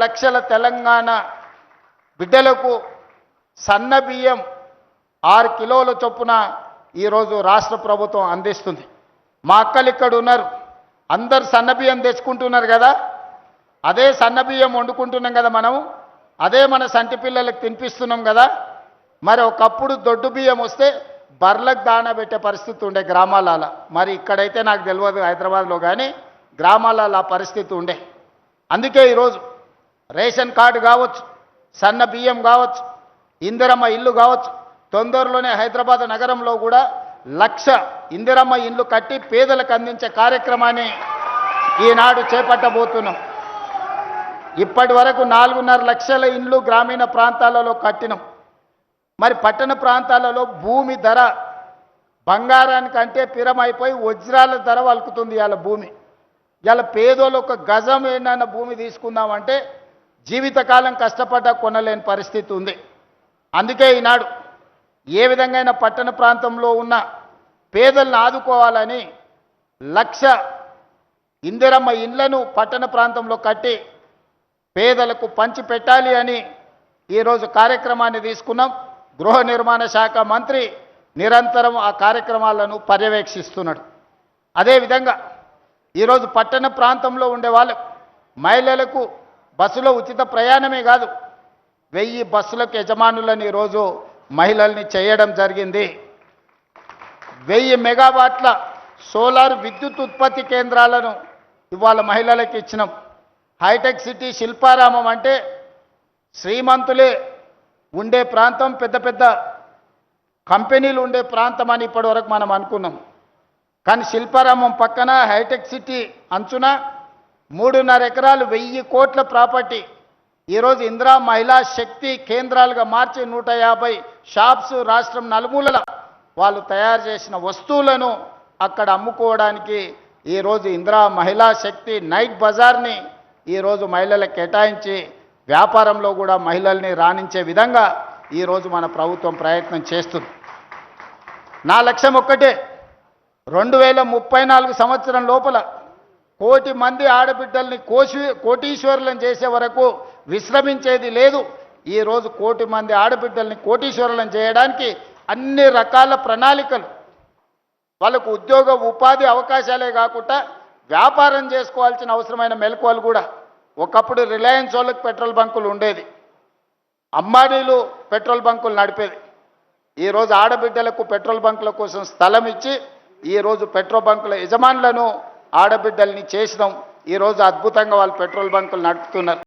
లక్షల తెలంగాణ బిడ్డలకు సన్న బియ్యం 6 కిలోల చొప్పున ఈరోజు రాష్ట్ర ప్రభుత్వం అందిస్తుంది. మా అక్కలు ఇక్కడ ఉన్నారు, అందరు సన్న బియ్యం తెచ్చుకుంటున్నారు కదా, అదే సన్న బియ్యం వండుకుంటున్నాం కదా మనం, అదే మన సంటి పిల్లలకు తినిపిస్తున్నాం కదా. మరి ఒకప్పుడు దొడ్డు బియ్యం వస్తే బర్లకు దానా పెట్టే పరిస్థితి ఉండే గ్రామాలలో, మరి ఇక్కడైతే నాకు తెలియదు హైదరాబాద్లో, కానీ గ్రామాలలో ఆ పరిస్థితి ఉండే. అందుకే ఈరోజు రేషన్ కార్డు కావచ్చు, సన్న బియ్యం కావచ్చు, ఇందిరమ్మ ఇల్లు కావచ్చు, తొందరలోనే హైదరాబాద్ నగరంలో కూడా 1,00,000 ఇందిరమ్మ ఇల్లు కట్టి పేదలకు అందించే కార్యక్రమాన్ని ఈనాడు చేపట్టబోతున్నాం. ఇప్పటి వరకు 4.5 లక్షల ఇండ్లు గ్రామీణ ప్రాంతాలలో కట్టినాం. మరి పట్టణ ప్రాంతాలలో భూమి ధర బంగారానికంటే పిరమైపోయి వజ్రాల ధర వలుకుతుంది. ఇవాళ భూమి, ఇవాళ పేదోళ్ళు ఒక గజం ఏదైనా భూమి తీసుకుందామంటే జీవితకాలం కష్టపడ్డా కొనలేని పరిస్థితి ఉంది. అందుకే ఈనాడు ఏ విధంగా పట్టణ ప్రాంతంలో ఉన్న పేదలను ఆదుకోవాలని 1,00,000 ఇందిరమ్మ ఇండ్లను పట్టణ ప్రాంతంలో కట్టి పేదలకు పంచి పెట్టాలి అని ఈరోజు కార్యక్రమాన్ని తీసుకున్నాం. గృహ నిర్మాణ శాఖ మంత్రి నిరంతరం ఆ కార్యక్రమాలను పర్యవేక్షిస్తున్నాడు. అదేవిధంగా ఈరోజు పట్టణ ప్రాంతంలో ఉండే వాళ్ళకు మహిళలకు బస్సులో ఉచిత ప్రయాణమే కాదు, 1000 బస్సులకు యజమానులను ఈరోజు మహిళల్ని చేయడం జరిగింది. 1000 మెగావాట్ల సోలార్ విద్యుత్ ఉత్పత్తి కేంద్రాలను ఇవాళ మహిళలకు ఇచ్చినాం. హైటెక్ సిటీ శిల్పారామం అంటే శ్రీమంతులే ఉండే ప్రాంతం, పెద్ద పెద్ద కంపెనీలు ఉండే ప్రాంతం అని ఇప్పటివరకు మనం అనుకున్నాం. కానీ శిల్పారామం పక్కన హైటెక్ సిటీ అంచున 3.5 ఎకరాలు 1000 కోట్ల ప్రాపర్టీ ఈరోజు ఇందిరా మహిళా శక్తి కేంద్రాలుగా మార్చి 150 షాప్స్ రాష్ట్రం నలుమూలల వాళ్ళు తయారు చేసిన వస్తువులను అక్కడ అమ్ముకోవడానికి ఈరోజు ఇందిరా మహిళా శక్తి నైట్ బజార్ని ఈరోజు మహిళలకు కేటాయించి వ్యాపారంలో కూడా మహిళల్ని రాణించే విధంగా ఈరోజు మన ప్రభుత్వం ప్రయత్నం చేస్తుంది. నా లక్ష్యం ఒక్కటే, 2034 సంవత్సరం లోపల 1 కోటి మంది ఆడబిడ్డల్ని కోటీశ్వరులను చేసే వరకు విశ్రమించేది లేదు. ఈరోజు 1 కోటి మంది ఆడబిడ్డల్ని కోటీశ్వరులను చేయడానికి అన్ని రకాల ప్రణాళికలు, వాళ్ళకు ఉద్యోగ ఉపాధి అవకాశాలే కాకుండా వ్యాపారం చేసుకోవాల్సిన అవసరమైన మెలకువలు కూడా. ఒకప్పుడు రిలయన్స్ వాళ్ళకి పెట్రోల్ బంకులు ఉండేది, అంబానీలు పెట్రోల్ బంకులు నడిపేది. ఈరోజు ఆడబిడ్డలకు పెట్రోల్ బంకుల కోసం స్థలం ఇచ్చి ఈరోజు పెట్రోల్ బంకుల యజమానులను ఆడబిడ్డల్ని చేసినాం. ఈరోజు అద్భుతంగా వాళ్ళు పెట్రోల్ బంకులు నడుపుతున్నారు.